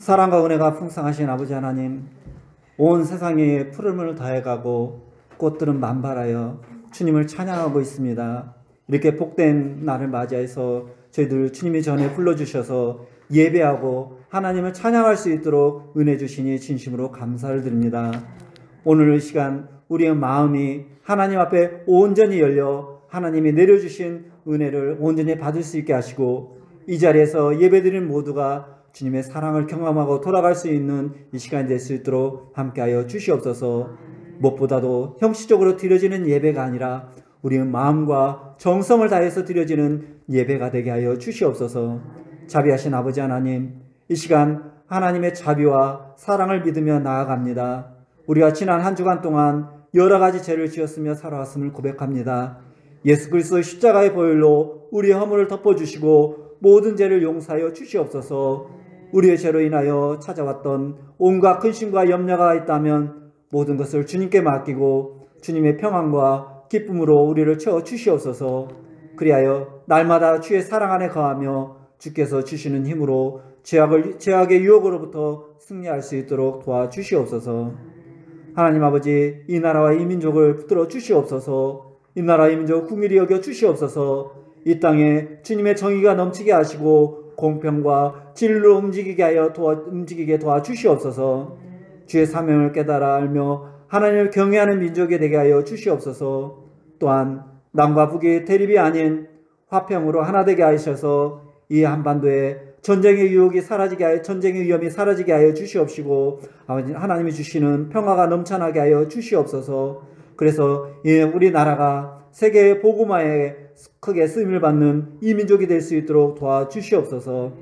사랑과 은혜가 풍성하신 아버지 하나님, 온 세상에 푸름을 다해가고 꽃들은 만발하여 주님을 찬양하고 있습니다. 이렇게 복된 날을 맞이해서 저희들 주님이 전에 불러주셔서 예배하고 하나님을 찬양할 수 있도록 은혜 주시니 진심으로 감사를 드립니다. 오늘 이 시간 우리의 마음이 하나님 앞에 온전히 열려 하나님이 내려주신 은혜를 온전히 받을 수 있게 하시고, 이 자리에서 예배드리는 모두가 주님의 사랑을 경험하고 돌아갈 수 있는 이 시간이 될 수 있도록 함께하여 주시옵소서. 무엇보다도 형식적으로 드려지는 예배가 아니라 우리의 마음과 정성을 다해서 드려지는 예배가 되게 하여 주시옵소서. 자비하신 아버지 하나님, 이 시간 하나님의 자비와 사랑을 믿으며 나아갑니다. 우리가 지난 한 주간 동안 여러 가지 죄를 지었으며 살아왔음을 고백합니다. 예수 그리스도의 십자가의 보혈로 우리의 허물을 덮어주시고 모든 죄를 용서하여 주시옵소서. 우리의 죄로 인하여 찾아왔던 온갖 근심과 염려가 있다면 모든 것을 주님께 맡기고 주님의 평안과 기쁨으로 우리를 채워 주시옵소서. 그리하여 날마다 주의 사랑 안에 거하며 주께서 주시는 힘으로 죄악의 유혹으로부터 승리할 수 있도록 도와주시옵소서. 하나님 아버지, 이 나라와 이 민족을 붙들어 주시옵소서. 이 나라 이 민족 긍휼히 여겨 주시옵소서. 이 땅에 주님의 정의가 넘치게 하시고 공평과 진리로 움직이게 도와주시옵소서. 주의 사명을 깨달아 알며 하나님을 경외하는 민족이 되게 하여 주시옵소서. 또한 남과 북이 대립이 아닌 화평으로 하나 되게 하셔서 이 한반도에 전쟁의 위험이 사라지게 하여 주시옵시고, 하나님이 주시는 평화가 넘쳐나게 하여 주시옵소서. 그래서 우리나라가 세계의 복음화에 크게 쓰임을 받는 이 민족이 될 수 있도록 도와주시옵소서.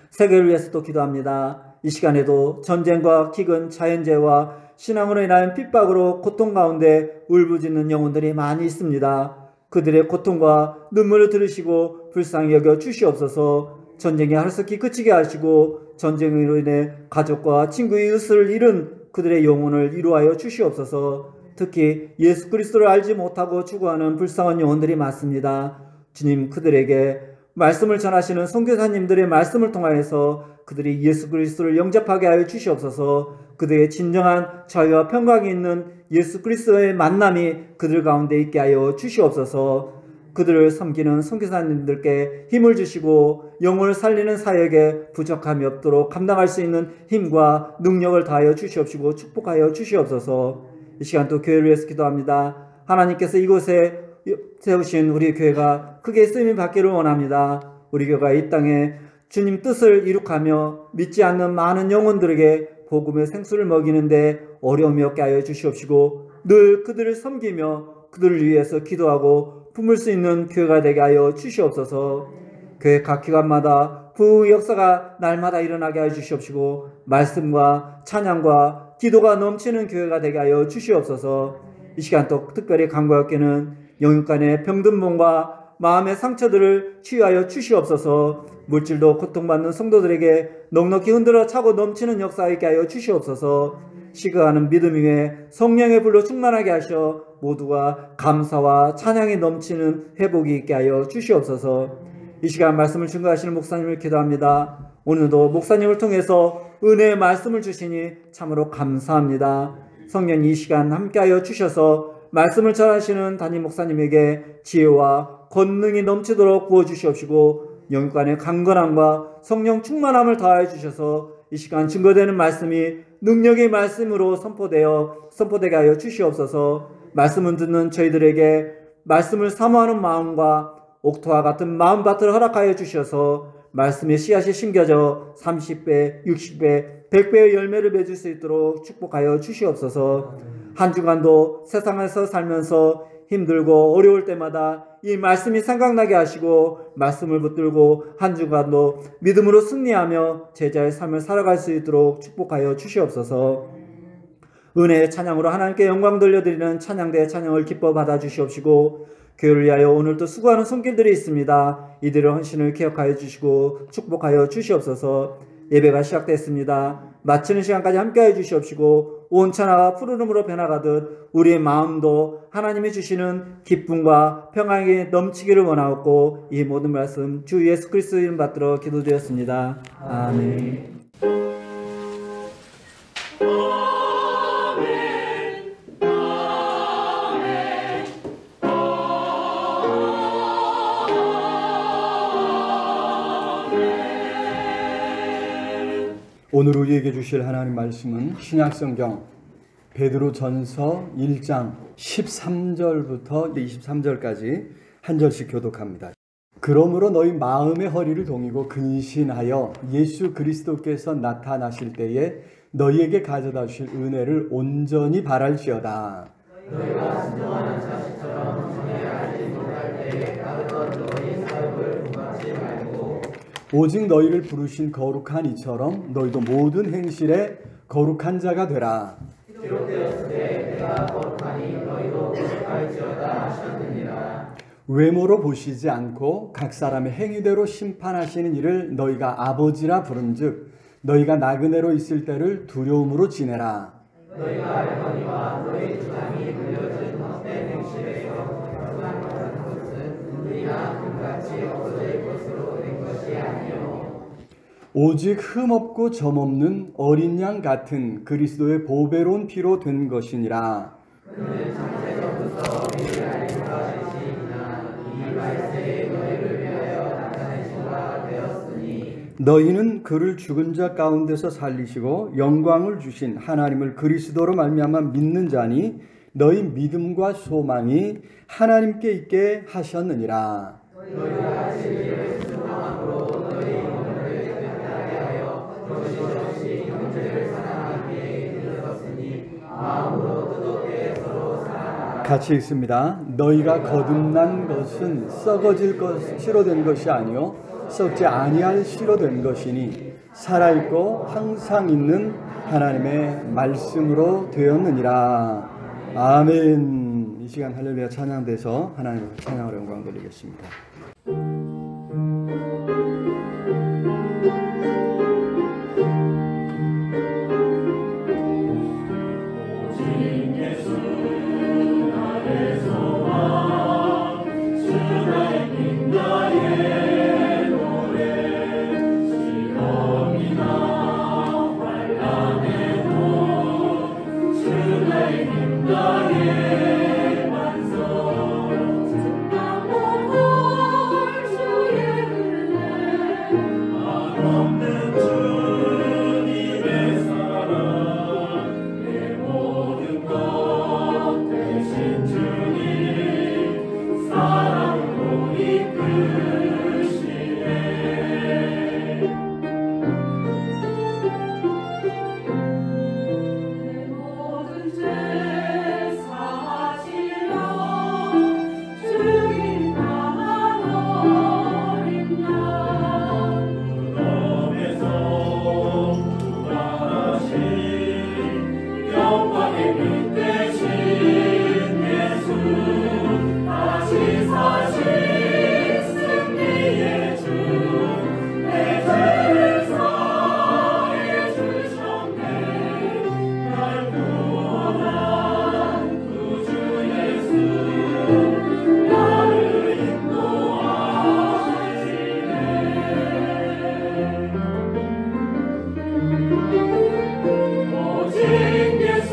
세계를 위해서도 기도합니다. 이 시간에도 전쟁과 기근, 자연재해와 신앙으로 인한 핍박으로 고통 가운데 울부짖는 영혼들이 많이 있습니다. 그들의 고통과 눈물을 들으시고 불쌍히 여겨 주시옵소서. 전쟁이 하루속히 그치게 하시고 전쟁으로 인해 가족과 친구, 이웃을 잃은 그들의 영혼을 이루하여 주시옵소서. 특히 예수 그리스도를 알지 못하고 죽어가는 불쌍한 영혼들이 많습니다. 주님, 그들에게 말씀을 전하시는 선교사님들의 말씀을 통하여서 그들이 예수 그리스도를 영접하게 하여 주시옵소서. 그들의 진정한 자유와 평강이 있는 예수 그리스도의 만남이 그들 가운데 있게 하여 주시옵소서. 그들을 섬기는 선교사님들께 힘을 주시고 영혼을 살리는 사역에 부족함이 없도록 감당할 수 있는 힘과 능력을 다하여 주시옵시고 축복하여 주시옵소서. 이 시간 또 교회를 위해서 기도합니다. 하나님께서 이곳에 세우신 우리 교회가 크게 쓰임을 받기를 원합니다. 우리 교회가 이 땅에 주님 뜻을 이룩하며 믿지 않는 많은 영혼들에게 복음의 생수를 먹이는데 어려움이 없게 하여 주시옵시고, 늘 그들을 섬기며 그들을 위해서 기도하고 품을 수 있는 교회가 되게 하여 주시옵소서. 교회 각 기관마다 부흥의 역사가 날마다 일어나게 하여 주시옵시고, 말씀과 찬양과 기도가 넘치는 교회가 되게 하여 주시옵소서. 이 시간 또 특별히 간구하옵기는 영육간의 병든 몸과 마음의 상처들을 치유하여 주시옵소서. 물질도 고통받는 성도들에게 넉넉히 흔들어 차고 넘치는 역사 있게 하여 주시옵소서. 시그하는 믿음 위에 성령의 불로 충만하게 하셔 모두가 감사와 찬양이 넘치는 회복이 있게 하여 주시옵소서. 이 시간 말씀을 증거하시는 목사님을 기도합니다. 오늘도 목사님을 통해서 은혜의 말씀을 주시니 참으로 감사합니다. 성령 이 시간 함께하여 주셔서 말씀을 전하시는 담임 목사님에게 지혜와 권능이 넘치도록 부어주시옵시고, 영육간의 강건함과 성령 충만함을 더하여 주셔서 이 시간 증거되는 말씀이 능력의 말씀으로 선포되게 하여 주시옵소서. 말씀을 듣는 저희들에게 말씀을 사모하는 마음과 옥토와 같은 마음밭을 허락하여 주셔서 말씀의 씨앗이 심겨져 30배, 60배, 100배의 열매를 맺을 수 있도록 축복하여 주시옵소서. 한 주간도 세상에서 살면서 힘들고 어려울 때마다 이 말씀이 생각나게 하시고 말씀을 붙들고 한 주간도 믿음으로 승리하며 제자의 삶을 살아갈 수 있도록 축복하여 주시옵소서. 은혜의 찬양으로 하나님께 영광 돌려드리는 찬양대의 찬양을 기뻐 받아주시옵시고, 교회를 위하여 오늘도 수고하는 손길들이 있습니다. 이들의 헌신을 기억하여 주시고 축복하여 주시옵소서. 예배가 시작됐습니다. 마치는 시간까지 함께해 주시옵시고, 온천하와 푸르름으로 변화가듯 우리의 마음도 하나님이 주시는 기쁨과 평안이 넘치기를 원하옵고, 이 모든 말씀 주 예수 그리스도 이름 받들어 기도드렸습니다. 아멘. 오늘 우리에게 주실 하나님 말씀은 신약성경 베드로전서 1장 13절부터 23절까지 한 절씩 교독합니다. 그러므로 너희 마음의 허리를 동이고 근신하여 예수 그리스도께서 나타나실 때에 너희에게 가져다 주실 은혜를 온전히 바랄지어다. 너희가 순종하는 자식처럼 전에 알지 못할 때에 따르던 너희 사역을 부각지 말고 오직 너희를 부르신 거룩한 이처럼 너희도 모든 행실에 거룩한 자가 되라. 기록되었을 때 내가 거룩하니 너희도 거룩할지어다 하셨느니라. 외모로 보시지 않고 각 사람의 행위대로 심판하시는 이를 너희가 아버지라 부른즉 너희가 나그네로 있을 때를 두려움으로 지내라. 너희가 알거니와 너희 주장이 물려진 헛된 행실에서 결단받은 것은 우리나 금같이 없어질 것으로 된 것이 아니요 오직 흠없고 점없는 어린 양 같은 그리스도의 보배로운 피로 된 것이니라. 그는 창세전부터 우리를 알린 바 되시니나 이 말세에 너희를 위하여 나타내신 바 되었으니 너희는 그를 죽은 자 가운데서 살리시고 영광을 주신 하나님을 그리스도로 말미암아 믿는 자니 너희 믿음과 소망이 하나님께 있게 하셨느니라. 너희가 진리를 순종함으로 너희 영혼을 깨끗하게 하여 거짓없이 형제를 사랑하기에 이르렀으니 마음으로 뜻없게 서로 사랑하라. 같이 읽습니다. 너희가 거듭난 것은 썩어질 것으로 된 것이 아니요 썩지 아니할 씨로 된 것이니 살아있고 항상 있는 하나님의 말씀으로 되었느니라. 아멘. 이 시간 할렐루야 찬양돼서 하나님을 찬양하러 영광 돌리겠습니다. 오직 예수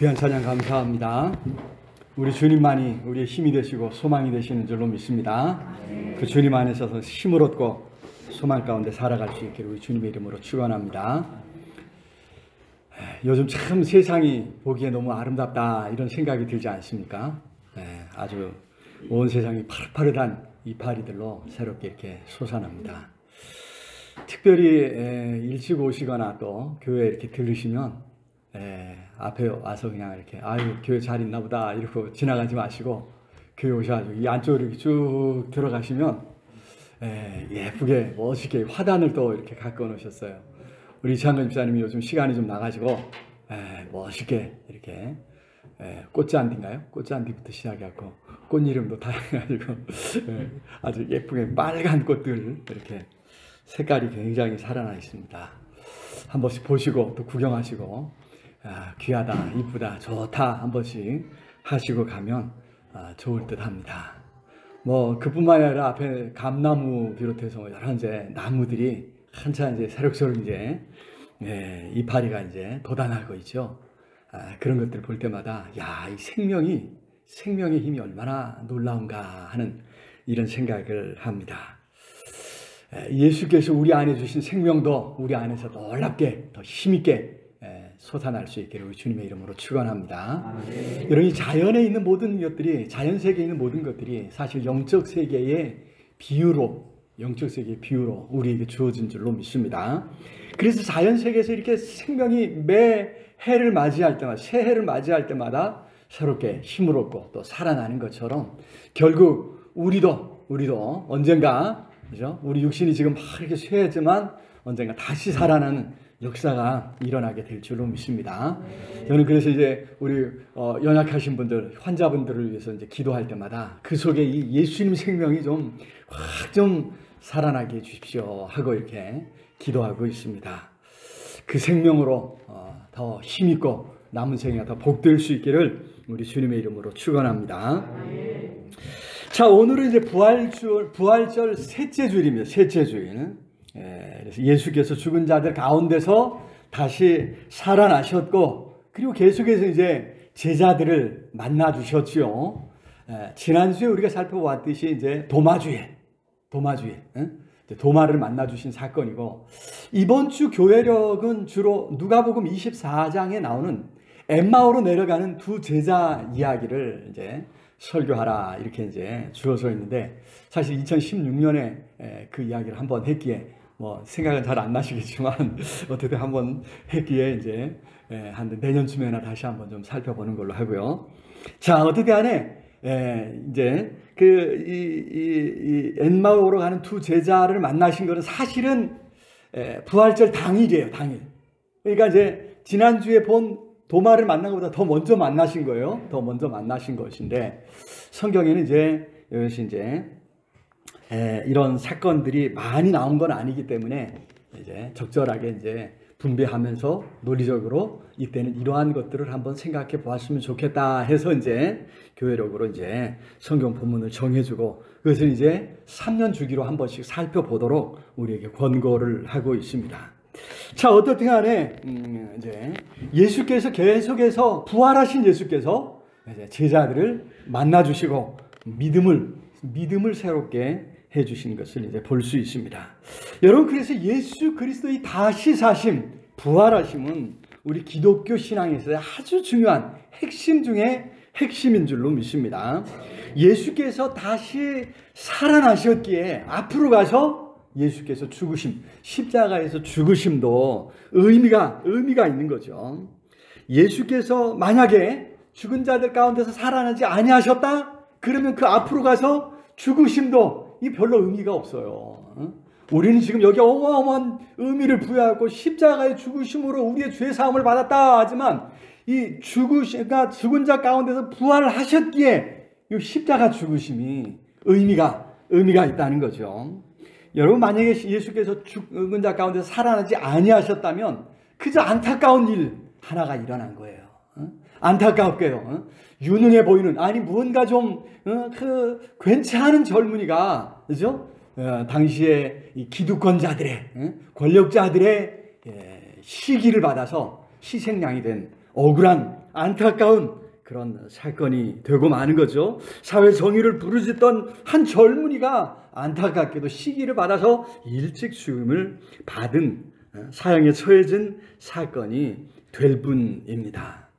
귀한 찬양 감사합니다. 우리 주님만이 우리의 힘이 되시고 소망이 되시는 줄로 믿습니다. 그 주님 안에서 힘을 얻고 소망 가운데 살아갈 수 있기를 우리 주님의 이름으로 축원합니다. 요즘 참 세상이 보기에 너무 아름답다 이런 생각이 들지 않습니까? 아주 온 세상이 파릇파릇한 이파리들로 새롭게 이렇게 솟아납니다. 특별히 일찍 오시거나 또 교회에 이렇게 들으시면 앞에 와서 그냥 이렇게 아유 교회 잘 있나 보다 이러고 지나가지 마시고 교회 오셔가지고 이 안쪽으로 이렇게 쭉 들어가시면 예쁘게 멋있게 화단을 또 이렇게 갖고 놓으셨어요. 우리 이창근 집사님이 요즘 시간이 좀 나가지고 멋있게 이렇게 꽃잔디인가요? 꽃잔디부터 시작해갖고 꽃 이름도 다양해가지고 아주 예쁘게 빨간 꽃들 이렇게 색깔이 굉장히 살아나 있습니다. 한 번씩 보시고 또 구경하시고 귀하다, 이쁘다, 좋다 한 번씩 하시고 가면 좋을 듯 합니다. 뭐 그뿐만 아니라 앞에 감나무 비롯해서 여러 이제 나무들이 한참 이제 새록새록 이제 이파리가 이제 돋아나고 있죠. 그런 것들 볼 때마다 야, 이 생명의 힘이 얼마나 놀라운가 하는 이런 생각을 합니다. 예수께서 우리 안에 주신 생명도 우리 안에서 놀랍게 더 힘있게 솟아날 수 있기를 우리 주님의 이름으로 축원합니다. 여러분, 이 자연에 있는 모든 것들이, 자연 세계에 있는 모든 것들이 사실 영적 세계의 비유로 우리에게 주어진 줄로 믿습니다. 그래서 자연 세계에서 이렇게 생명이 매 해를 맞이할 때마다, 새해를 맞이할 때마다 새롭게 힘을 얻고 또 살아나는 것처럼 결국 우리도 언젠가, 그죠? 우리 육신이 지금 막 이렇게 쇠했지만 언젠가 다시 살아나는 역사가 일어나게 될 줄로 믿습니다. 저는 그래서 이제 우리 연약하신 분들, 환자분들을 위해서 이제 기도할 때마다 그 속에 이 예수님 생명이 좀 확 좀 살아나게 해주십시오 하고 이렇게 기도하고 있습니다. 그 생명으로 더 힘있고 남은 생애가 더 복될 수 있기를 우리 주님의 이름으로 축원합니다. 자, 오늘은 이제 부활절 셋째 주일입니다. 셋째 주일. 그래서 예수께서 죽은 자들 가운데서 다시 살아나셨고, 그리고 계속해서 이제 제자들을 만나 주셨지요. 지난주에 우리가 살펴보았듯이 이제 도마주일, 도마를 만나 주신 사건이고, 이번 주 교회력은 주로 누가복음 24장에 나오는 엠마오로 내려가는 두 제자 이야기를 이제 설교하라 이렇게 이제 주어져 있는데, 사실 2016년에 그 이야기를 한번 했기에 뭐 생각은 잘 안 나시겠지만 어떻게 한번 했기에 이제 한 내년쯤에나 다시 한번 좀 살펴보는 걸로 하고요. 자, 어떻게 안에 이제 이 엠마오로 가는 두 제자를 만나신 것은 사실은 부활절 당일이에요, 당일. 그러니까 이제 지난주에 본 도마를 만난 것보다 더 먼저 만나신 거예요. 더 먼저 만나신 것인데, 성경에는 이제 여기서 이제 이런 사건들이 많이 나온 건 아니기 때문에 이제 적절하게 이제 분배하면서 논리적으로 이때는 이러한 것들을 한번 생각해 보았으면 좋겠다 해서 이제 교회력으로 이제 성경 본문을 정해주고, 그것을 이제 3년 주기로 한 번씩 살펴보도록 우리에게 권고를 하고 있습니다. 자, 어떻든 간에 이제 예수께서 계속해서 부활하신 예수께서 이제 제자들을 만나 주시고 믿음을 새롭게 해 주신 것을 이제 볼 수 있습니다. 여러분, 그래서 예수 그리스도의 다시 사심, 부활하심은 우리 기독교 신앙에서 아주 중요한 핵심 중에 핵심인 줄로 믿습니다. 예수께서 다시 살아나셨기에 앞으로 가서 예수께서 죽으심, 십자가에서 죽으심도 의미가 있는 거죠. 예수께서 만약에 죽은 자들 가운데서 살아나지 아니하셨다? 그러면 그 앞으로 가서 죽으심도 이 별로 의미가 없어요. 우리는 지금 여기 어마어마한 의미를 부여하고 십자가의 죽으심으로 우리의 죄 사함을 받았다 하지만, 이 죽은 자 가운데서 부활을 하셨기에 이 십자가 죽으심이 의미가 있다는 거죠. 여러분, 만약에 예수께서 죽은 자 가운데서 살아나지 아니하셨다면 그저 안타까운 일 하나가 일어난 거예요. 안타깝게도 유능해 보이는, 아니 무언가 좀 괜찮은 젊은이가, 그죠? 당시에 이 기득권자들의, 권력자들의 시기를 받아서 희생양이 된 억울한 안타까운 그런 사건이 되고 마는 거죠. 사회 정의를 부르짖던 한 젊은이가 안타깝게도 시기를 받아서 일찍 죽음을 받은 사형에 처해진 사건이 될 뿐입니다.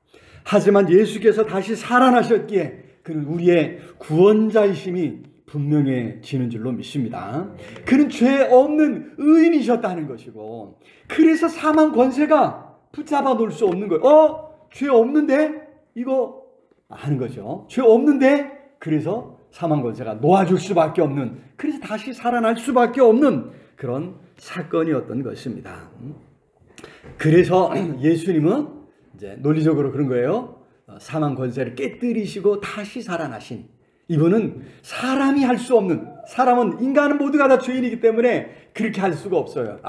하지만 예수께서 다시 살아나셨기에 그는 우리의 구원자이심이 분명해지는 줄로 믿습니다. 그는 죄 없는 의인이셨다는 것이고, 그래서 사망 권세가 붙잡아 놓을 수 없는 거예요. 죄 없는데? 이거 하는 거죠. 죄 없는데? 그래서 사망 권세가 놓아줄 수밖에 없는, 그래서 다시 살아날 수밖에 없는 그런 사건이었던 것입니다. 그래서 예수님은 이제 논리적으로 그런 거예요. 사망 권세를 깨뜨리시고 다시 살아나신 이분은 사람이 할 수 없는, 사람은, 인간은 모두가 다 죄인이기 때문에 그렇게 할 수가 없어요.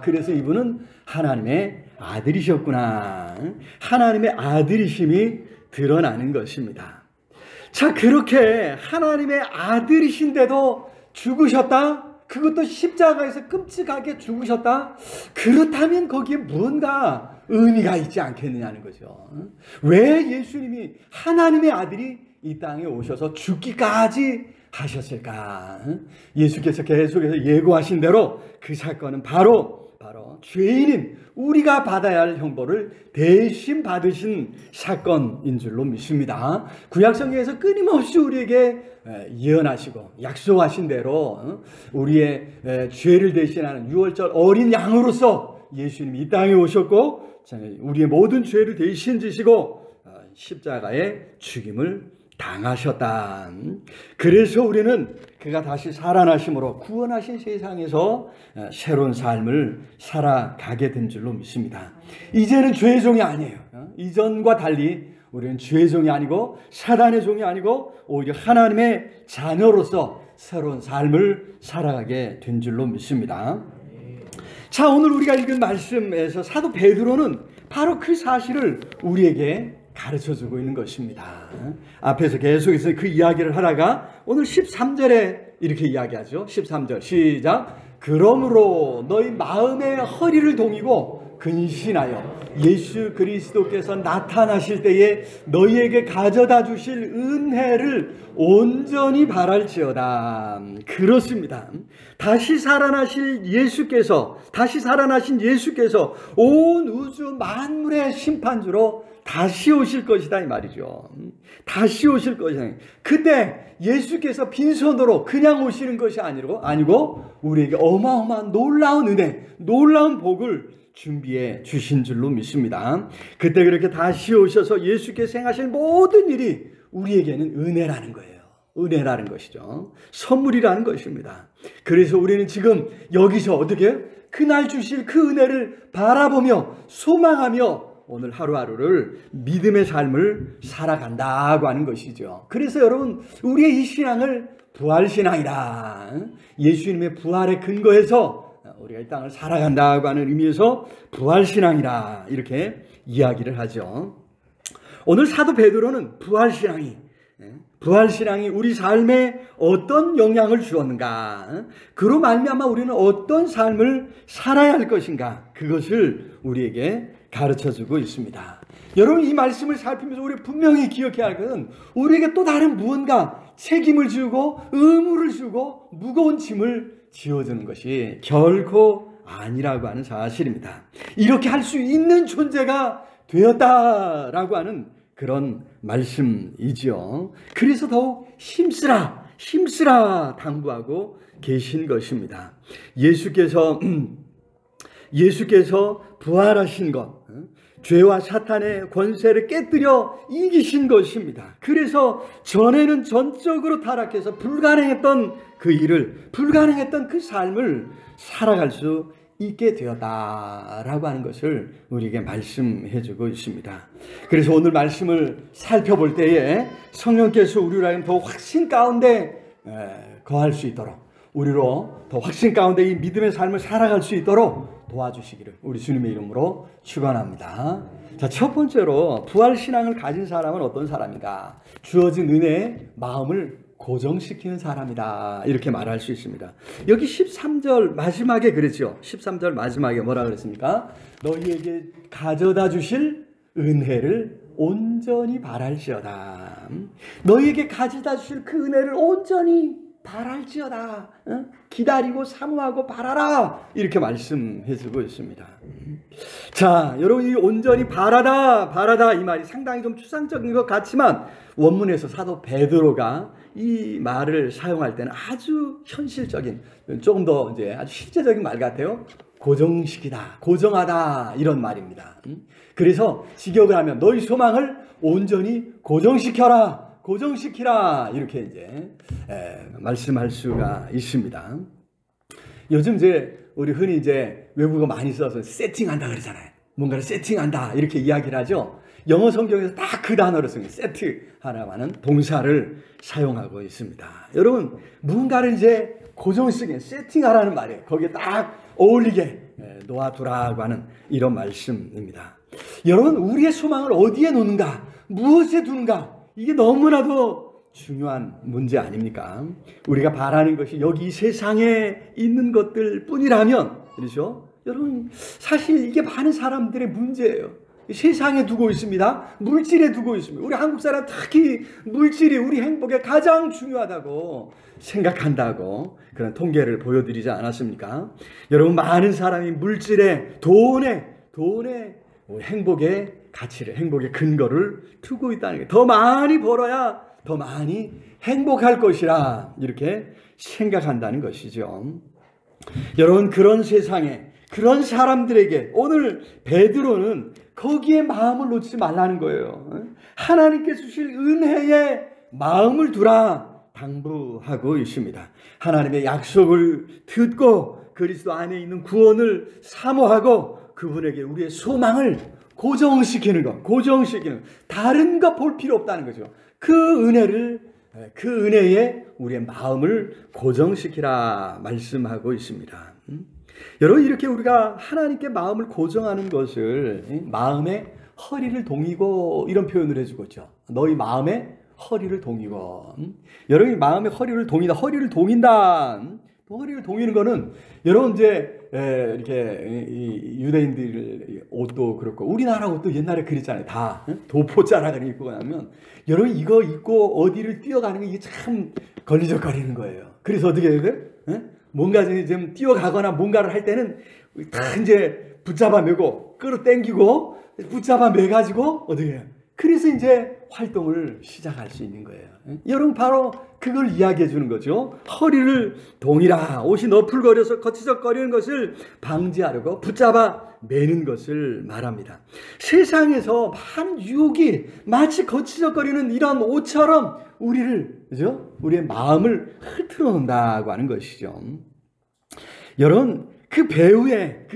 그래서 이분은 하나님의 아들이셨구나. 하나님의 아들이심이 드러나는 것입니다. 자, 그렇게 하나님의 아들이신데도 죽으셨다? 그것도 십자가에서 끔찍하게 죽으셨다? 그렇다면 거기에 무언가 의미가 있지 않겠느냐는 거죠. 왜 예수님이, 하나님의 아들이 이 땅에 오셔서 죽기까지 하셨을까? 예수께서 계속해서 예고하신 대로 그 사건은 바로 죄인인 우리가 받아야 할 형벌을 대신 받으신 사건인 줄로 믿습니다. 구약성경에서 끊임없이 우리에게 예언하시고 약속하신 대로 우리의 죄를 대신하는 유월절 어린 양으로서 예수님이 이 땅에 오셨고, 우리의 모든 죄를 대신 지시고 십자가에 죽임을 당하셨다. 그래서 우리는 그가 다시 살아나심으로 구원하신 세상에서 새로운 삶을 살아가게 된 줄로 믿습니다. 이제는 죄의 종이 아니에요. 이전과 달리 우리는 죄의 종이 아니고 사단의 종이 아니고 오히려 하나님의 자녀로서 새로운 삶을 살아가게 된 줄로 믿습니다. 자, 오늘 우리가 읽은 말씀에서 사도 베드로는 바로 그 사실을 우리에게 가르쳐주고 있는 것입니다. 앞에서 계속해서 그 이야기를 하다가 오늘 13절에 이렇게 이야기하죠. 13절 시작. 그러므로 너희 마음의 허리를 동이고 근신하여 예수 그리스도께서 나타나실 때에 너희에게 가져다 주실 은혜를 온전히 바랄지어다. 그렇습니다. 다시 살아나신 예수께서 온 우주 만물의 심판주로 다시 오실 것이다 이 말이죠. 다시 오실 것이다. 그때 예수께서 빈손으로 그냥 오시는 것이 아니고 우리에게 어마어마한 놀라운 은혜, 놀라운 복을 준비해 주신 줄로 믿습니다. 그때 그렇게 다시 오셔서 예수께서 행하실 모든 일이 우리에게는 은혜라는 거예요. 은혜라는 것이죠. 선물이라는 것입니다. 그래서 우리는 지금 여기서 어떻게 그날 주실 그 은혜를 바라보며 소망하며 오늘 하루하루를 믿음의 삶을 살아간다고 하는 것이죠. 그래서 여러분, 우리의 이 신앙을 부활신앙이다. 예수님의 부활의 근거에서 우리가 이 땅을 살아간다고 하는 의미에서 부활신앙이다. 이렇게 이야기를 하죠. 오늘 사도 베드로는 부활신앙이 우리 삶에 어떤 영향을 주었는가, 그로 말미암아 우리는 어떤 삶을 살아야 할 것인가, 그것을 우리에게 가르쳐주고 있습니다. 여러분, 이 말씀을 살피면서 우리 분명히 기억해야 할 것은 우리에게 또 다른 무언가 책임을 지고 의무를 주고 무거운 짐을 지어주는 것이 결코 아니라고 하는 사실입니다. 이렇게 할 수 있는 존재가 되었다라고 하는 그런 말씀이지요. 그래서 더욱 힘쓰라 당부하고 계신 것입니다. 예수께서 부활하신 것, 죄와 사탄의 권세를 깨뜨려 이기신 것입니다. 그래서 전에는 전적으로 타락해서 불가능했던 그 삶을 살아갈 수 있게 되었다라고 하는 것을 우리에게 말씀해주고 있습니다. 그래서 오늘 말씀을 살펴볼 때에 성령께서 우리로 더 확신 가운데 거할 수 있도록, 우리로 더 확신 가운데 이 믿음의 삶을 살아갈 수 있도록 도와주시기를 우리 주님의 이름으로 축원합니다. 자, 첫 번째로 부활신앙을 가진 사람은 어떤 사람인가? 주어진 은혜에 마음을 고정시키는 사람이다, 이렇게 말할 수 있습니다. 여기 13절 마지막에 그랬죠. 13절 마지막에 뭐라 그랬습니까? 너희에게 가져다 주실 은혜를 온전히 바랄지어다. 너희에게 가져다 주실 그 은혜를 온전히 바랄지어다. 기다리고 사모하고 바라라. 이렇게 말씀해주고 있습니다. 자, 여러분, 이 온전히 바라다 이 말이 상당히 좀 추상적인 것 같지만 원문에서 사도 베드로가 이 말을 사용할 때는 아주 현실적인, 조금 더 이제 아주 실제적인 말 같아요. 고정시키다, 고정하다, 이런 말입니다. 그래서 직역을 하면 너희 소망을 온전히 고정시키라 이렇게 이제 말씀할 수가 있습니다. 요즘 이제 우리 흔히 이제 외국어 많이 써서 세팅한다 그러잖아요. 뭔가를 세팅한다 이렇게 이야기를 하죠. 영어 성경에서 딱 그 단어를 쓰는 세트하라는 동사를 사용하고 있습니다. 여러분, 무언가를 이제 고정시키는 세팅하라는 말이에요. 거기에 딱 어울리게 놓아두라고 하는 이런 말씀입니다. 여러분, 우리의 소망을 어디에 놓는가, 무엇에 두는가, 이게 너무나도 중요한 문제 아닙니까? 우리가 바라는 것이 여기 이 세상에 있는 것들 뿐이라면, 그렇죠? 여러분, 사실 이게 많은 사람들의 문제예요. 세상에 두고 있습니다. 물질에 두고 있습니다. 우리 한국 사람 특히 물질이 우리 행복에 가장 중요하다고 생각한다고 그런 통계를 보여드리지 않았습니까? 여러분, 많은 사람이 물질에, 돈에 행복의 가치를, 행복의 근거를 두고 있다는 게, 더 많이 벌어야 더 많이 행복할 것이라 이렇게 생각한다는 것이죠. 여러분, 그런 세상에, 그런 사람들에게 오늘 베드로는 거기에 마음을 놓지 말라는 거예요. 하나님께 주실 은혜에 마음을 두라 당부하고 있습니다. 하나님의 약속을 듣고 그리스도 안에 있는 구원을 사모하고 그분에게 우리의 소망을 고정시키는 것, 다른 거 볼 필요 없다는 거죠. 그 은혜에 우리의 마음을 고정시키라 말씀하고 있습니다. 여러분, 이렇게 우리가 하나님께 마음을 고정하는 것을 마음의 허리를 동이고 이런 표현을 해주고 있죠. 너희 마음의 허리를 동이고. 여러분이 마음의 허리를 동이다. 허리를 동이는 거는 여러분 이제 이렇게 유대인들 옷도 그렇고 우리나라 옷도 옛날에 그랬잖아요. 다 도포자락을 입고 나면 여러분 이거 입고 어디를 뛰어가는 게 이게 참 걸리적거리는 거예요. 그래서 어떻게 해야 돼? 뭔가 좀 뛰어가거나 뭔가를 할 때는 다 이제 붙잡아 매고 끌어당기고 붙잡아 매가지고 어떻게 해요? 그래서 이제 활동을 시작할 수 있는 거예요. 여러분, 바로 그걸 이야기해 주는 거죠. 허리를 동이라. 옷이 너풀거려서 거치적거리는 것을 방지하려고 붙잡아 매는 것을 말합니다. 세상에서 많은 유혹이 마치 거치적거리는 이런 옷처럼 그죠? 우리의 마음을 흐트러 놓는다고 하는 것이죠. 여러분, 그 배후에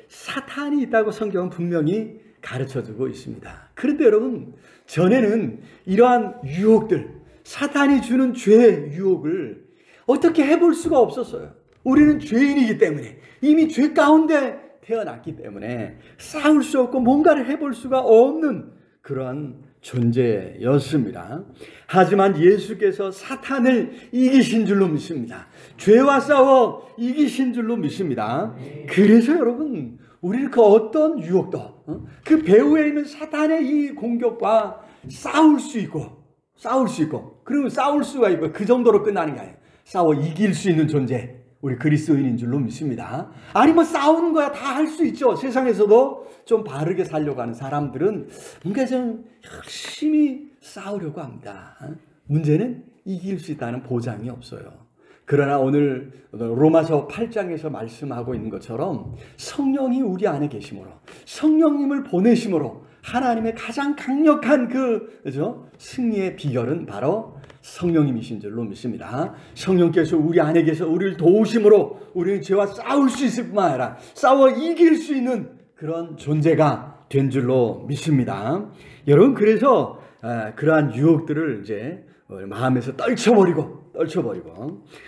사탄이 있다고 성경은 분명히 가르쳐주고 있습니다. 그런데 여러분, 전에는 이러한 유혹들, 사탄이 주는 죄의 유혹을 어떻게 해볼 수가 없었어요. 우리는 죄인이기 때문에, 이미 죄 가운데 태어났기 때문에 싸울 수 없고 뭔가를 해볼 수가 없는 그러한 존재였습니다. 하지만 예수께서 사탄을 이기신 줄로 믿습니다. 죄와 싸워 이기신 줄로 믿습니다. 그래서 여러분, 우리는 그 어떤 유혹도 그 배후에 있는 사탄의 이 공격과 싸울 수 있고 그리고 싸울 수가 있고 그 정도로 끝나는 게 아니에요. 싸워 이길 수 있는 존재, 우리 그리스도인인 줄로 믿습니다. 아니 뭐 싸우는 거야 다 할 수 있죠. 세상에서도 좀 바르게 살려고 하는 사람들은 뭔가 좀 열심히 싸우려고 합니다. 문제는 이길 수 있다는 보장이 없어요. 그러나 오늘 로마서 8장에서 말씀하고 있는 것처럼 성령이 우리 안에 계심으로, 성령님을 보내심으로 하나님의 가장 강력한 그죠? 승리의 비결은 바로 성령님이신 줄로 믿습니다. 성령께서 우리 안에 계셔 우리를 도우심으로 우리는 죄와 싸울 수 있을 뿐만 아니라 싸워 이길 수 있는 그런 존재가 된 줄로 믿습니다. 여러분, 그래서 그러한 유혹들을 이제 마음에서 떨쳐버리고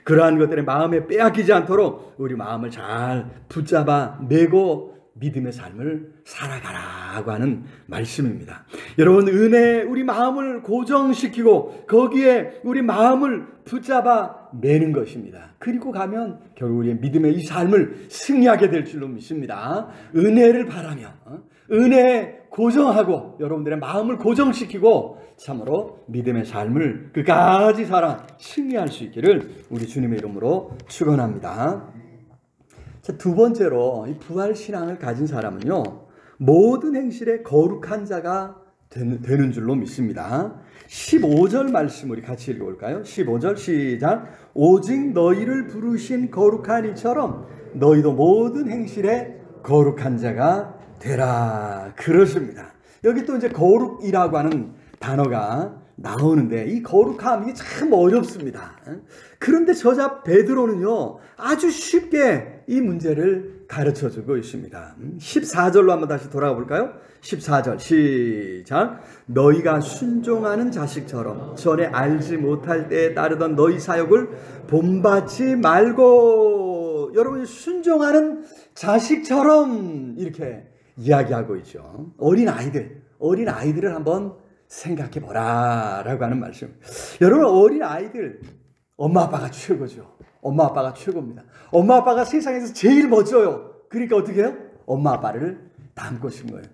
그러한 것들의 마음에 빼앗기지 않도록 우리 마음을 잘 붙잡아 매고 믿음의 삶을 살아가라고 하는 말씀입니다. 여러분, 은혜에 우리 마음을 고정시키고 거기에 우리 마음을 붙잡아 매는 것입니다. 그리고 가면 결국 우리의 믿음의 이 삶을 승리하게 될 줄로 믿습니다. 은혜를 바라며 은혜에 고정하고 여러분들의 마음을 고정시키고 참으로 믿음의 삶을 끝까지 살아 승리할 수 있기를 우리 주님의 이름으로 축원합니다. 자, 두 번째로 이 부활신앙을 가진 사람은요, 모든 행실에 거룩한 자가 되는 줄로 믿습니다. 15절 말씀 우리 같이 읽어볼까요? 15절 시작. 오직 너희를 부르신 거룩한 이처럼 너희도 모든 행실에 거룩한 자가 되라. 그렇습니다. 여기 또 이제 거룩이라고 하는 단어가 나오는데 이 거룩함이 참 어렵습니다. 그런데 저자 베드로는요, 아주 쉽게 이 문제를 가르쳐주고 있습니다. 14절로 한번 다시 돌아가 볼까요? 14절 시작. 너희가 순종하는 자식처럼 전에 알지 못할 때에 따르던 너희 사역을 본받지 말고. 여러분이 순종하는 자식처럼 이렇게 이야기하고 있죠. 어린아이들을 한번 생각해 보라 라고 하는 말씀. 여러분, 어린아이들 엄마 아빠가 최고죠. 엄마 아빠가 최고입니다. 엄마 아빠가 세상에서 제일 멋져요. 그러니까 어떻게 해요? 엄마 아빠를 닮고 싶은 거예요.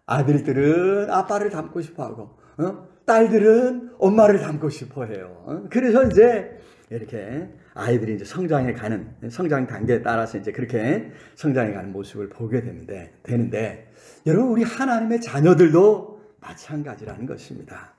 아들들은 아빠를 닮고 싶어 하고, 딸들은 엄마를 닮고 싶어 해요. 그래서 이제 이렇게 아이들이 이제 성장 단계에 따라서 이제 그렇게 성장해 가는 모습을 보게 되는데 여러분, 우리 하나님의 자녀들도 마찬가지라는 것입니다.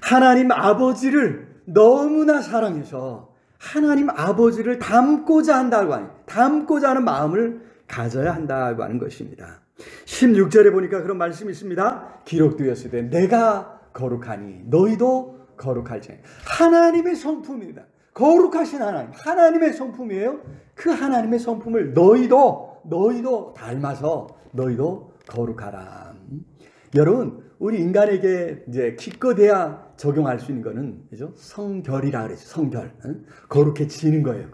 하나님 아버지를 너무나 사랑해서 하나님 아버지를 닮고자 하는 마음을 가져야 한다고 하는 것입니다. 16절에 보니까 그런 말씀이 있습니다. 기록되었으되 내가 거룩하니 너희도 거룩할지니. 하나님의 성품입니다. 거룩하신 하나님의 성품이에요. 그 하나님의 성품을 너희도 닮아서 너희도 거룩하라. 여러분, 우리 인간에게 이제 기껏해야 적용할 수 있는 거는, 그죠? 성결이라 그러죠. 성결. 거룩해지는 거예요.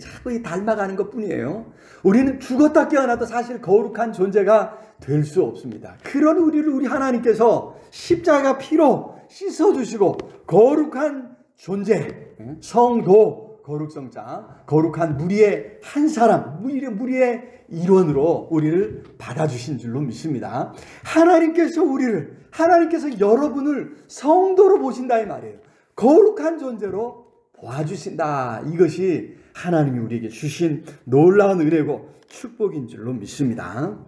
자꾸 닮아가는 것 뿐이에요. 우리는 죽었다 깨어나도 사실 거룩한 존재가 될 수 없습니다. 그런 우리를 우리 하나님께서 십자가 피로 씻어주시고 거룩한 존재, 성도, 거룩성자, 거룩한 무리의 한 사람, 무리의 일원으로 우리를 받아주신 줄로 믿습니다. 하나님께서 여러분을 성도로 보신다 이 말이에요. 거룩한 존재로 보아주신다. 이것이 하나님이 우리에게 주신 놀라운 은혜고 축복인 줄로 믿습니다.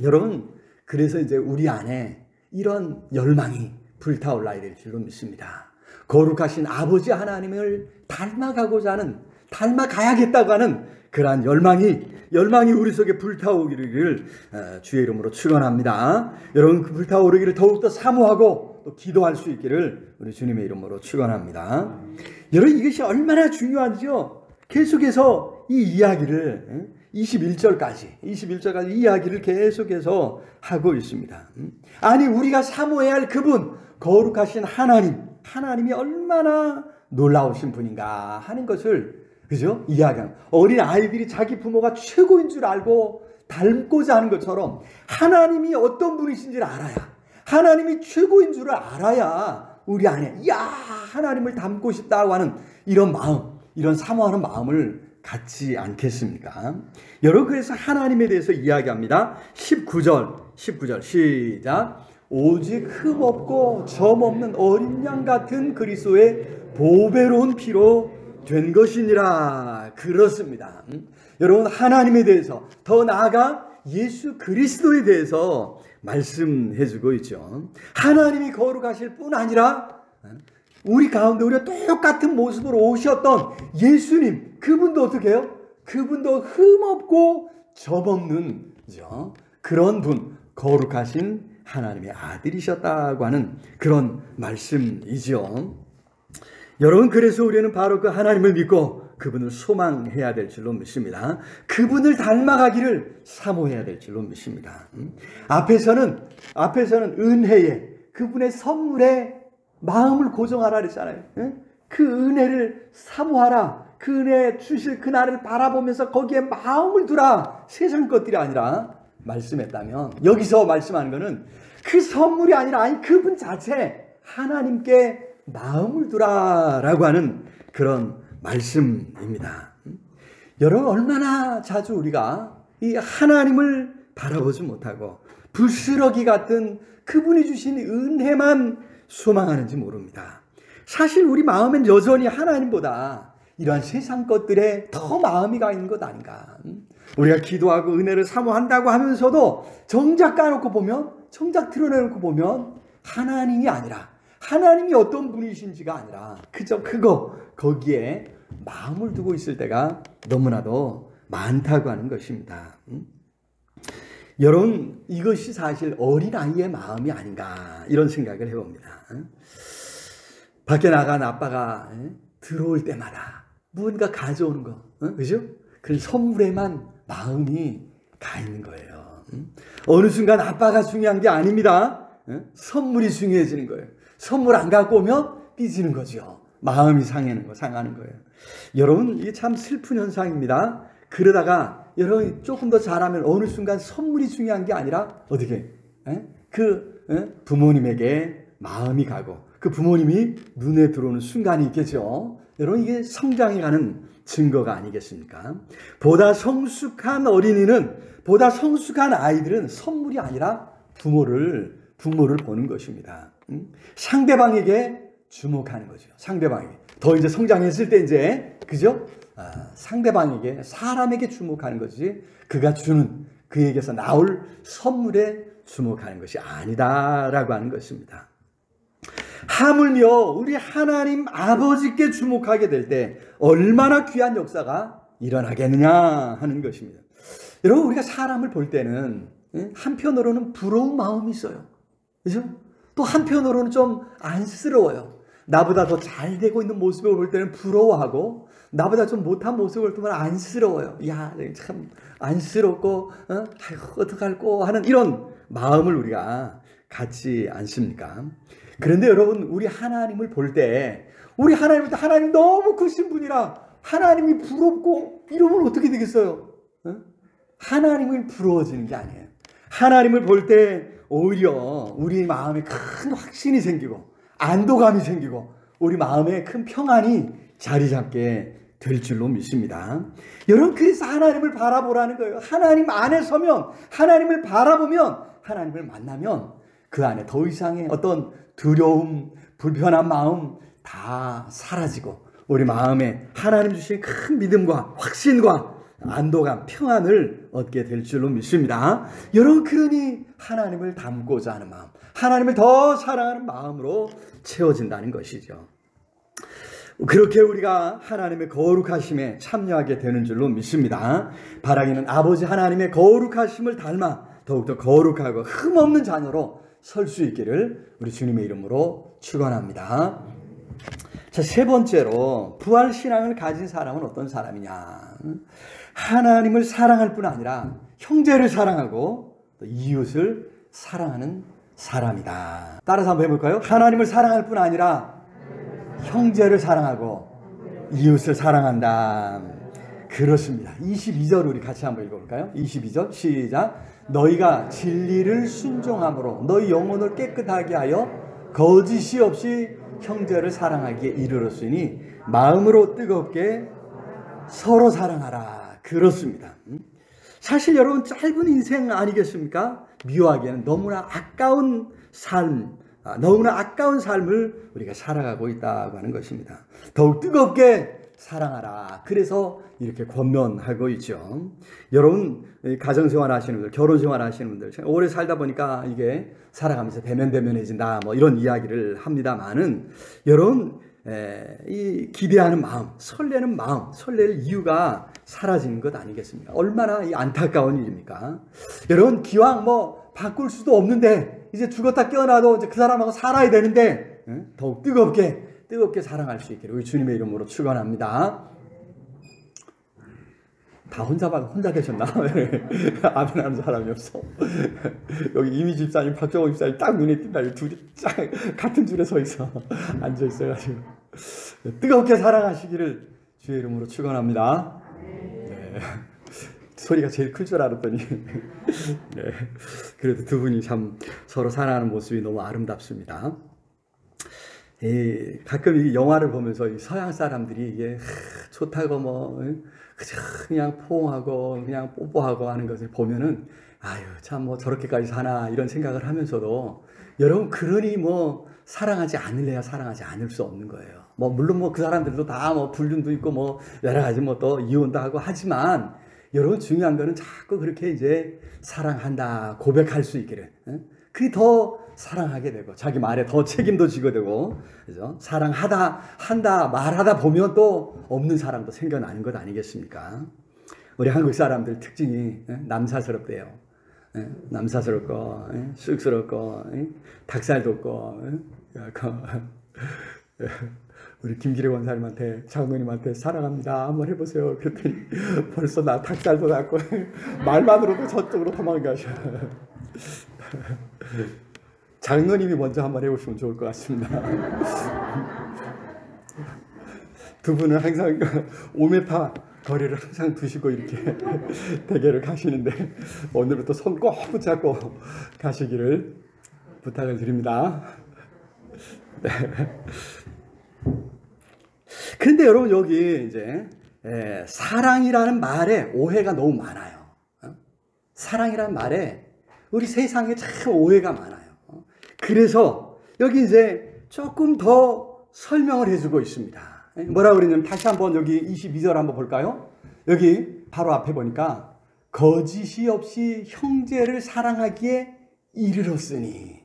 여러분, 그래서 이제 우리 안에 이런 열망이 불타올라야 될 줄로 믿습니다. 거룩하신 아버지 하나님을 닮아가야겠다고 하는 그러한 열망이 우리 속에 불타오르기를 주의 이름으로 축원합니다. 여러분, 그 불타오르기를 더욱더 사모하고 또 기도할 수 있기를 우리 주님의 이름으로 축원합니다. 여러분, 이것이 얼마나 중요한지요. 계속해서 이 이야기를 21절까지 이야기를 계속해서 하고 있습니다. 아니, 우리가 사모해야 할 그분, 거룩하신 하나님이 얼마나 놀라우신 분인가 하는 것을, 그죠? 이야기하는. 어린 아이들이 자기 부모가 최고인 줄 알고 닮고자 하는 것처럼 하나님이 어떤 분이신지를 알아야, 하나님이 최고인 줄을 알아야 우리 안에 하나님을 닮고 싶다고 하는 이런 마음, 이런 사모하는 마음을 갖지 않겠습니까? 여러분, 그래서 하나님에 대해서 이야기합니다. 19절 시작. 오직 흠없고 점없는 어린 양 같은 그리스도의 보배로운 피로 된 것이니라. 그렇습니다. 여러분, 하나님에 대해서, 더 나아가 예수 그리스도에 대해서 말씀해주고 있죠. 하나님이 거룩하실 뿐 아니라 우리 가운데 우리가 똑같은 모습으로 오셨던 예수님, 그분도 어떻게 해요? 그분도 흠없고 점없는 그런 분, 거룩하신 하나님의 아들이셨다고 하는 그런 말씀이죠. 여러분, 그래서 우리는 바로 그 하나님을 믿고 그분을 소망해야 될 줄로 믿습니다. 그분을 닮아가기를 사모해야 될 줄로 믿습니다. 앞에서는 은혜에, 그분의 선물에 마음을 고정하라 그랬잖아요. 그 은혜를 사모하라. 그 은혜 주실 그날을 바라보면서 거기에 마음을 두라. 세상 것들이 아니라 말씀했다면, 여기서 말씀하는 것은 그 선물이 아니라 그분 자체 하나님께 마음을 두라라고 하는 그런 말씀입니다. 여러분, 얼마나 자주 우리가 이 하나님을 바라보지 못하고 부스러기 같은 그분이 주신 은혜만 소망하는지 모릅니다. 사실 우리 마음엔 여전히 하나님보다 이러한 세상 것들에 더 마음이 가 있는 것 아닌가. 우리가 기도하고 은혜를 사모한다고 하면서도 정작 까놓고 보면, 정작 드러내놓고 보면 하나님이 아니라, 하나님이 어떤 분이신지가 아니라 그저 거기에 마음을 두고 있을 때가 너무나도 많다고 하는 것입니다. 여러분, 이것이 사실 어린아이의 마음이 아닌가 이런 생각을 해봅니다. 밖에 나간 아빠가 들어올 때마다 무언가 가져오는 거, 그죠? 그 선물에만 마음이 가 있는 거예요. 어느 순간 아빠가 중요한 게 아닙니다. 선물이 중요해지는 거예요. 선물 안 갖고 오면 삐지는 거죠. 마음이 상하는 거예요. 여러분, 이게 참 슬픈 현상입니다. 그러다가 여러분이 조금 더 잘하면 어느 순간 선물이 중요한 게 아니라 어떻게 부모님에게 마음이 가고 그 부모님이 눈에 들어오는 순간이 있겠죠. 여러분, 이게 성장해가는 증거가 아니겠습니까? 보다 성숙한 어린이는, 보다 성숙한 아이들은 선물이 아니라 부모를 보는 것입니다. 상대방에게 주목하는 거죠. 상대방에게. 더 이제 성장했을 때 이제, 그죠? 상대방에게, 사람에게 주목하는 거지, 그가 주는, 그에게서 나올 선물에 주목하는 것이 아니다라고 하는 것입니다. 하물며 우리 하나님 아버지께 주목하게 될 때 얼마나 귀한 역사가 일어나겠느냐 하는 것입니다. 여러분, 우리가 사람을 볼 때는 한편으로는 부러운 마음이 있어요. 그죠? 또 한편으로는 좀 안쓰러워요. 나보다 더 잘 되고 있는 모습을 볼 때는 부러워하고, 나보다 좀 못한 모습을 보면 안쓰러워요. 야, 참 안쓰럽고, 아이고, 어떡할꼬 하는 이런 마음을 우리가 갖지 않습니까? 그런데 여러분, 우리 하나님을 볼 때, 하나님 너무 크신 분이라 하나님이 부럽고 이러면 어떻게 되겠어요? 하나님을 부러워지는 게 아니에요. 하나님을 볼 때 오히려 우리 마음에 큰 확신이 생기고 안도감이 생기고 우리 마음에 큰 평안이 자리 잡게 될 줄로 믿습니다. 여러분, 그래서 하나님을 바라보라는 거예요. 하나님 안에 서면, 하나님을 바라보면, 하나님을 만나면 그 안에 더 이상의 어떤 두려움, 불편한 마음 다 사라지고 우리 마음에 하나님 주신 큰 믿음과 확신과 안도감, 평안을 얻게 될 줄로 믿습니다. 여러분, 그러니 하나님을 닮고자 하는 마음, 하나님을 더 사랑하는 마음으로 채워진다는 것이죠. 그렇게 우리가 하나님의 거룩하심에 참여하게 되는 줄로 믿습니다. 바라기는 아버지 하나님의 거룩하심을 닮아 더욱더 거룩하고 흠없는 자녀로 설 수 있기를 우리 주님의 이름으로 축원합니다. 자, 세 번째로 부활 신앙을 가진 사람은 어떤 사람이냐? 하나님을 사랑할 뿐 아니라 형제를 사랑하고 또 이웃을 사랑하는 사람이다. 따라서 한번 해볼까요? 하나님을 사랑할 뿐 아니라 형제를 사랑하고 이웃을 사랑한다. 그렇습니다. 22절 우리 같이 한번 읽어볼까요? 22절 시작. 너희가 진리를 순종함으로 너희 영혼을 깨끗하게 하여 거짓이 없이 형제를 사랑하기에 이르렀으니 마음으로 뜨겁게 서로 사랑하라. 그렇습니다. 사실 여러분, 짧은 인생 아니겠습니까? 미워하기에는 너무나 아까운 삶을 우리가 살아가고 있다고 하는 것입니다. 더욱 뜨겁게 사랑하라. 그래서 이렇게 권면하고 있죠. 여러분, 가정생활 하시는 분들, 결혼생활 하시는 분들, 오래 살다 보니까 이게 살아가면서 대면대면해진다, 뭐 이런 이야기를 합니다만은, 여러분, 이 기대하는 마음, 설레는 마음, 설렐 이유가 사라지는 것 아니겠습니까? 얼마나 이 안타까운 일입니까? 여러분, 기왕 뭐 바꿀 수도 없는데 이제 죽었다 깨어나도 이제 그 사람하고 살아야 되는데 더욱 뜨겁게 사랑할 수 있기를 우리 주님의 이름으로 축원합니다. 다 혼자 되셨나? 아멘 하는 사람이 없어. 여기 이미 집사님, 박정호 집사님 딱 눈에 띈다. 둘이 쫙 같은 줄에 서 있어. 앉아 있어가지고. 뜨겁게 사랑하시기를 주의 이름으로 축원합니다. 네. 소리가 제일 클 줄 알았더니 네. 그래도 두 분이 참 서로 사랑하는 모습이 너무 아름답습니다. 가끔 이 영화를 보면서 이 서양 사람들이 이게 좋다고 뭐 그냥 포옹하고 그냥 뽀뽀하고 하는 것을 보면은 아유, 참, 뭐 저렇게까지 사나, 이런 생각을 하면서도, 여러분, 그러니 뭐, 사랑하지 않을래야 사랑하지 않을 수 없는 거예요. 뭐, 물론 뭐 그 사람들도 다 뭐 불륜도 있고 뭐, 여러 가지 뭐 또 이혼도 하고 하지만, 여러분, 중요한 거는 자꾸 그렇게 이제 사랑한다, 고백할 수 있기를. 그게 더 사랑하게 되고, 자기 말에 더 책임도 지게 되고, 그죠? 사랑하다, 한다, 말하다 보면 또 없는 사랑도 생겨나는 것 아니겠습니까? 우리 한국 사람들 특징이 남사스럽대요. 남사스럽고 쑥스럽고 닭살 돋고 우리 김기래 원사님한테 장로님한테 사랑합니다 한번 해보세요. 그랬더니 벌써 나 닭살도 났고 말만으로도 저쪽으로 도망가셔. 장로님이 먼저 한번 해보시면 좋을 것 같습니다. 두 분은 항상 5m 거리를 항상 두시고 이렇게 대결을 가시는데 오늘부터 손 꼭 붙잡고 가시기를 부탁을 드립니다. 네. 그런데 여러분 여기 이제 사랑이라는 말에 오해가 너무 많아요. 사랑이라는 말에 우리 세상에 참 오해가 많아요. 그래서 여기 이제 조금 더 설명을 해주고 있습니다. 뭐라고 그러냐면 다시 한번 여기 22절 한번 볼까요? 여기 바로 앞에 보니까 거짓이 없이 형제를 사랑하기에 이르렀으니,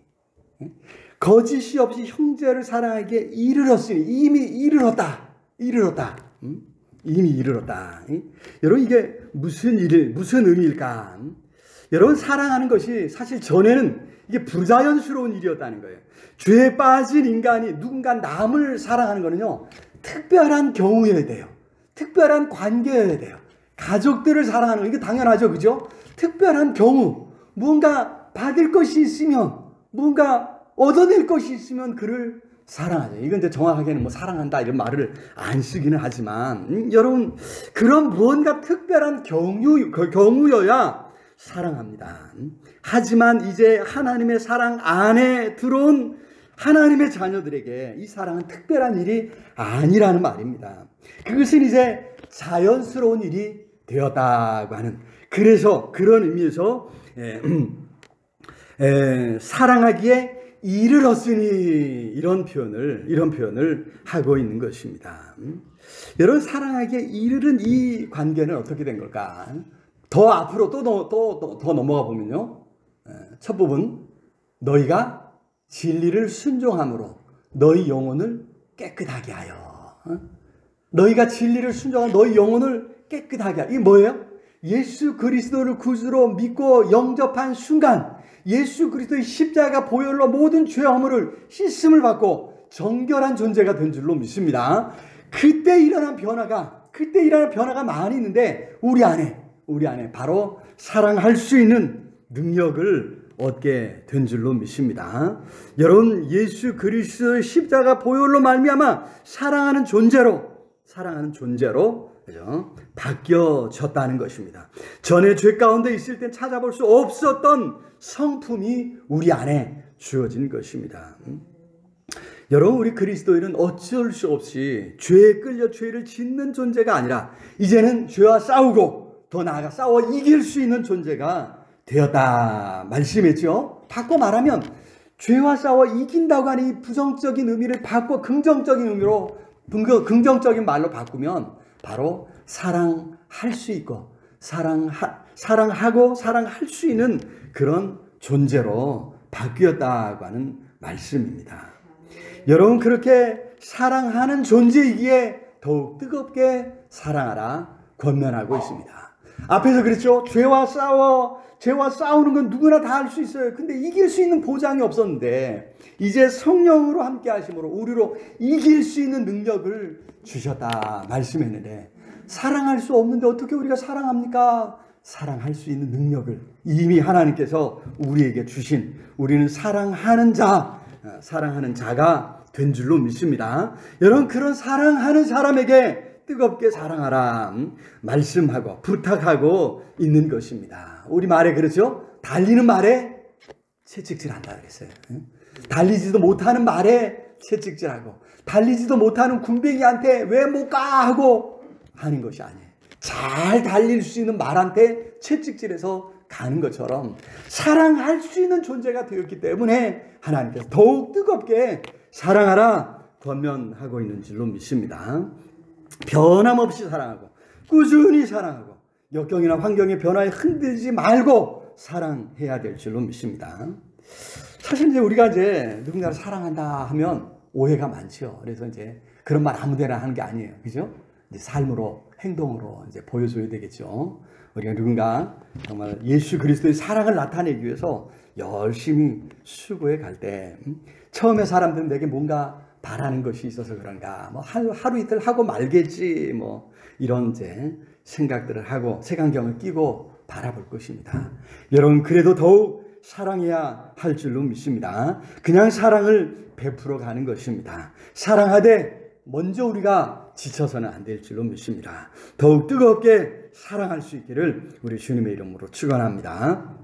거짓이 없이 형제를 사랑하기에 이르렀으니, 이미 이르렀다. 이미 이르렀다. 여러분 이게 무슨 의미일까? 여러분 사랑하는 것이 사실 전에는 이게 부자연스러운 일이었다는 거예요. 죄에 빠진 인간이 누군가 남을 사랑하는 거는요, 특별한 경우여야 돼요. 특별한 관계여야 돼요. 가족들을 사랑하는 거, 이게 당연하죠. 그죠? 특별한 경우, 무언가 받을 것이 있으면, 무언가 얻어낼 것이 있으면 그를 사랑하죠. 이건 이제 정확하게는 뭐 사랑한다 이런 말을 안 쓰기는 하지만, 여러분, 그런 무언가 특별한 경우여야 사랑합니다. 하지만 이제 하나님의 사랑 안에 들어온 하나님의 자녀들에게 이 사랑은 특별한 일이 아니라는 말입니다. 그것은 이제 자연스러운 일이 되었다고 하는, 그래서 그런 의미에서 사랑하기에 이르렀으니 이런 표현을 하고 있는 것입니다. 여러분 사랑하기에 이르른 이 관계는 어떻게 된 걸까? 더 앞으로 더 넘어가 보면요. 첫 부분, 너희가 진리를 순종함으로 너희 영혼을 깨끗하게 하여. 너희가 진리를 순종하면 너희 영혼을 깨끗하게 하여. 이게 뭐예요? 예수 그리스도를 구주로 믿고 영접한 순간 예수 그리스도의 십자가 보혈로 모든 죄 허물을 씻음을 받고 정결한 존재가 된 줄로 믿습니다. 그때 일어난 변화가 많이 있는데 우리 안에 바로 사랑할 수 있는 능력을 얻게 된 줄로 믿습니다. 여러분 예수 그리스도의 십자가 보혈로 말미암아 사랑하는 존재로 그죠? 바뀌어졌다는 것입니다. 전에 죄 가운데 있을 땐 찾아볼 수 없었던 성품이 우리 안에 주어진 것입니다. 여러분 우리 그리스도인은 어쩔 수 없이 죄에 끌려 죄를 짓는 존재가 아니라 이제는 죄와 싸우고 더 나아가 싸워 이길 수 있는 존재가 되었다 말씀했죠. 바꿔 말하면 죄와 싸워 이긴다고 하는 이 부정적인 의미를 바꿔 긍정적인 말로 바꾸면 바로 사랑할 수 있고 사랑하고 사랑할 수 있는 그런 존재로 바뀌었다고 하는 말씀입니다. 여러분 그렇게 사랑하는 존재이기에 더욱 뜨겁게 사랑하라 권면하고 있습니다. 앞에서 그랬죠. 죄와 싸우는 건 누구나 다 할 수 있어요. 근데 이길 수 있는 보장이 없었는데 이제 성령으로 함께 하심으로 우리로 이길 수 있는 능력을 주셨다 말씀했는데, 사랑할 수 없는데 어떻게 우리가 사랑합니까? 사랑할 수 있는 능력을 이미 하나님께서 우리에게 주신, 우리는 사랑하는 자가 된 줄로 믿습니다. 여러분 그런 사랑하는 사람에게 뜨겁게 사랑하라 말씀하고 부탁하고 있는 것입니다. 우리 말에 그렇죠? 달리는 말에 채찍질한다 그랬어요. 달리지도 못하는 말에 채찍질하고 달리지도 못하는 군뱅이한테 왜 못 가 하고 하는 것이 아니에요. 잘 달릴 수 있는 말한테 채찍질해서 가는 것처럼 사랑할 수 있는 존재가 되었기 때문에 하나님께서 더욱 뜨겁게 사랑하라 권면하고 있는 줄로 믿습니다. 변함없이 사랑하고 꾸준히 사랑하고 역경이나 환경의 변화에 흔들리지 말고 사랑해야 될 줄로 믿습니다. 사실 이제 우리가 이제 누군가를 사랑한다 하면 오해가 많죠. 그래서 이제 그런 말 아무데나 하는 게 아니에요. 그죠? 이제 삶으로, 행동으로 이제 보여줘야 되겠죠. 우리가 누군가 정말 예수 그리스도의 사랑을 나타내기 위해서 열심히 수고해 갈 때, 처음에 사람들은 내게 뭔가 바라는 것이 있어서 그런가, 뭐 하루 이틀 하고 말겠지, 뭐 이런 이제 생각들을 하고 색안경을 끼고 바라볼 것입니다. 여러분, 그래도 더욱 사랑해야 할 줄로 믿습니다. 그냥 사랑을 베풀어 가는 것입니다. 사랑하되 먼저 우리가 지쳐서는 안 될 줄로 믿습니다. 더욱 뜨겁게 사랑할 수 있기를 우리 주님의 이름으로 축원합니다.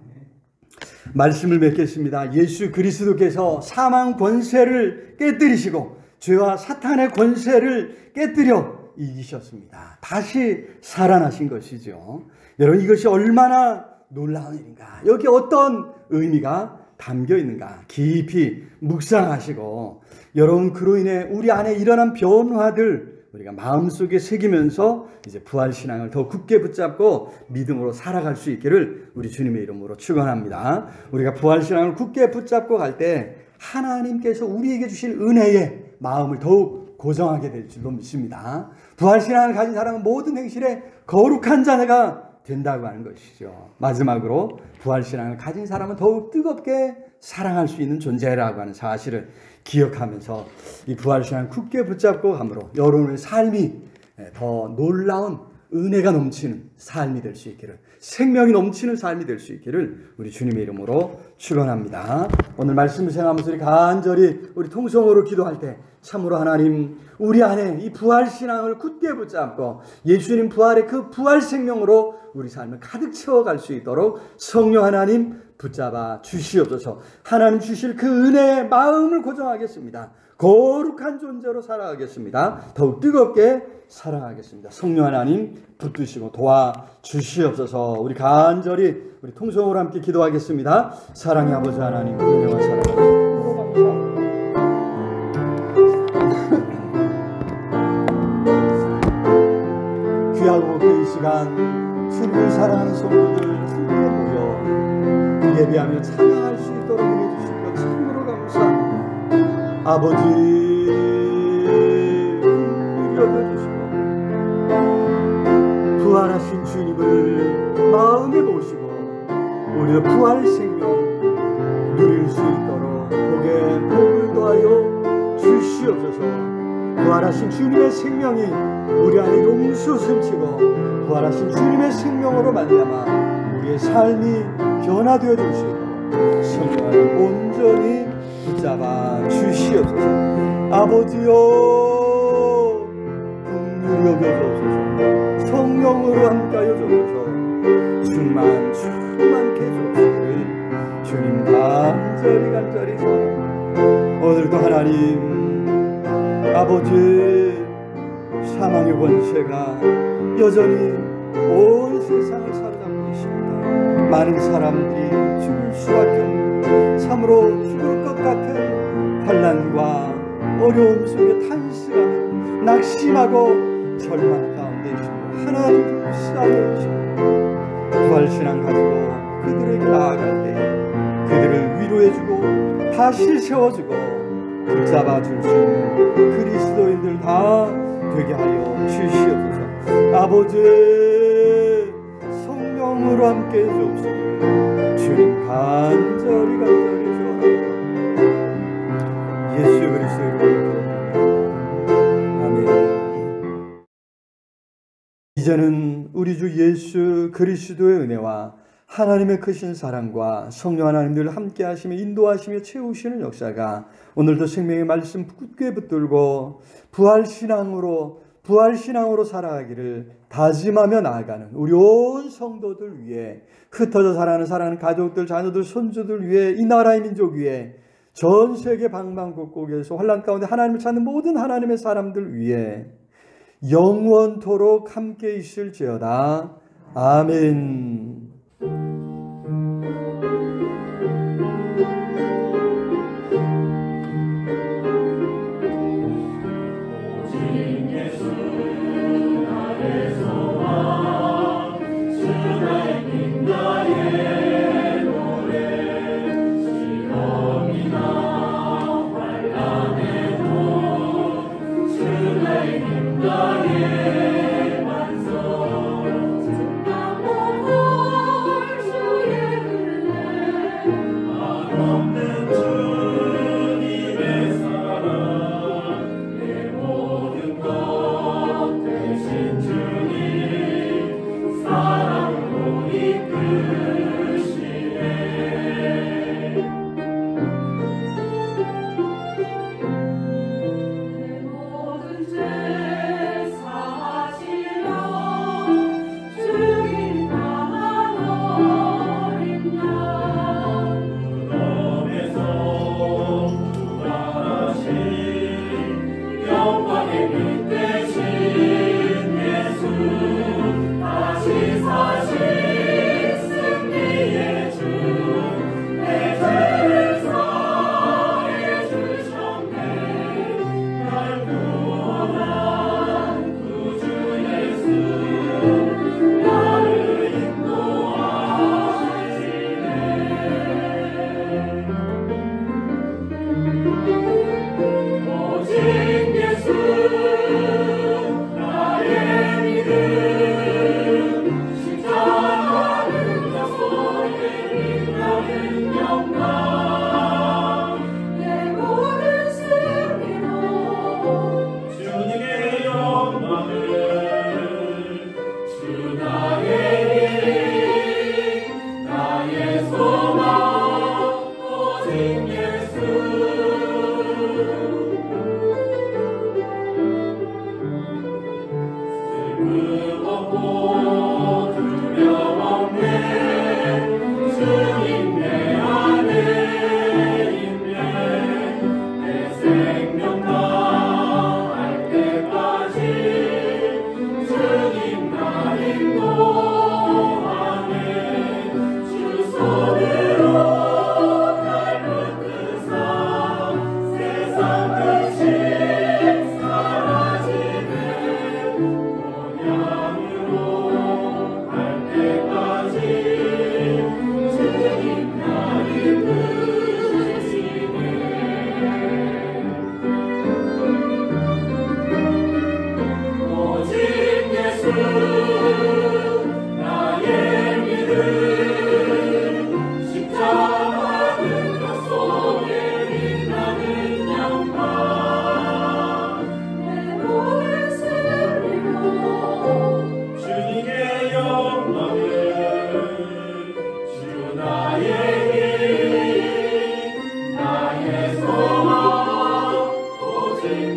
말씀을 맺겠습니다. 예수 그리스도께서 사망 권세를 깨뜨리시고 죄와 사탄의 권세를 깨뜨려 이기셨습니다. 다시 살아나신 것이죠. 여러분, 이것이 얼마나 놀라운 일인가, 여기 어떤 의미가 담겨 있는가 깊이 묵상하시고, 여러분, 그로 인해 우리 안에 일어난 변화들 우리가 마음속에 새기면서 이제 부활신앙을 더 굳게 붙잡고 믿음으로 살아갈 수 있기를 우리 주님의 이름으로 축원합니다. 우리가 부활신앙을 굳게 붙잡고 갈 때 하나님께서 우리에게 주실 은혜에 마음을 더욱 고정하게 될 줄로 믿습니다. 부활신앙을 가진 사람은 모든 행실에 거룩한 자녀가 된다고 하는 것이죠. 마지막으로 부활신앙을 가진 사람은 더욱 뜨겁게 사랑할 수 있는 존재라고 하는 사실을 기억하면서 이 부활신앙을 굳게 붙잡고 함으로 여러분의 삶이 더 놀라운 은혜가 넘치는 삶이 될 수 있기를, 생명이 넘치는 삶이 될 수 있기를 우리 주님의 이름으로 축원합니다. 오늘 말씀을 생각하면서 우리 간절히 우리 통성으로 기도할 때 참으로 하나님, 우리 안에 이 부활신앙을 굳게 붙잡고 예수님 부활의 그 부활 생명으로 우리 삶을 가득 채워갈 수 있도록 성령 하나님 붙잡아 주시옵소서. 하나님 주실 그 은혜의 마음을 고정하겠습니다. 거룩한 존재로 살아가겠습니다. 더욱 뜨겁게 사랑하겠습니다. 성령 하나님 붙드시고 도와주시옵소서. 우리 간절히 우리 통성으로 함께 기도하겠습니다. 사랑의 아버지 하나님, 은혜와 사랑 귀하고 그 이 시간 주님을 사랑하는 성도들 함께 모여 예배하며 찬양할 수 있도록 은혜 주신 것 참으로 감사합니다. 아버지, 긍휼히 여겨주시고 부활하신 주님을 마음에 모시고 우리의 부활 생명 누릴 수 있도록 복에 복을 더하여 주시옵소서. 부활하신 주님의 생명이 우리 안에 용수 숨치고 부활하신 주님의 생명으로 말미암아 우리의 삶이 변화되어 줄 수 있도록 성령을 온전히 붙잡아 주시옵소서. 아버지여, 긍휼히 여겨주옵소서. 성령으로 함께하여 주옵소서. 충만케 해주옵소서. 주님 간절히 소원합니다. 오늘도 하나님 아버지, 사망의 권세가 여전히 온 세상을 사로잡고 있습니다. 많은 사람들이 죽을 수밖에 없는, 참으로 죽을 것 같은 환난과 어려움 속에 탄식하는, 낙심하고 절망 가운데 있고 하나님 불쌍히 여기시고 부활신앙 가지고 그들에게 나아갈 때 그들을 위로해주고 다시 세워주고 붙잡아 줄 수 있는 그리스도인들 다 되게 하여 주시옵소서. 아버지, 성령으로 함께 해주옵시니 주님 간절히 소원합니다. 예수 그리스도로 아멘. 이제는 우리 주 예수 그리스도의 은혜와 하나님의 크신 사랑과 성령 하나님들 함께 하시며 인도하시며 채우시는 역사가 오늘도 생명의 말씀 굳게 붙들고 부활신앙으로 살아가기를 다짐하며 나아가는 우리 온 성도들 위해, 흩어져 사랑하는 가족들, 자녀들, 손주들 위해, 이 나라의 민족 위해, 전 세계 방방곡곡에서 환난 가운데 하나님을 찾는 모든 하나님의 사람들 위해 영원토록 함께 있을지어다. 아멘.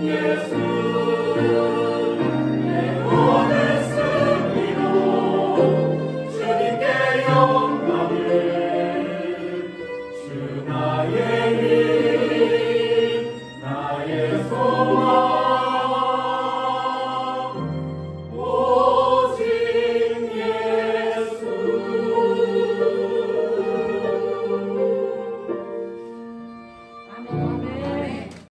예수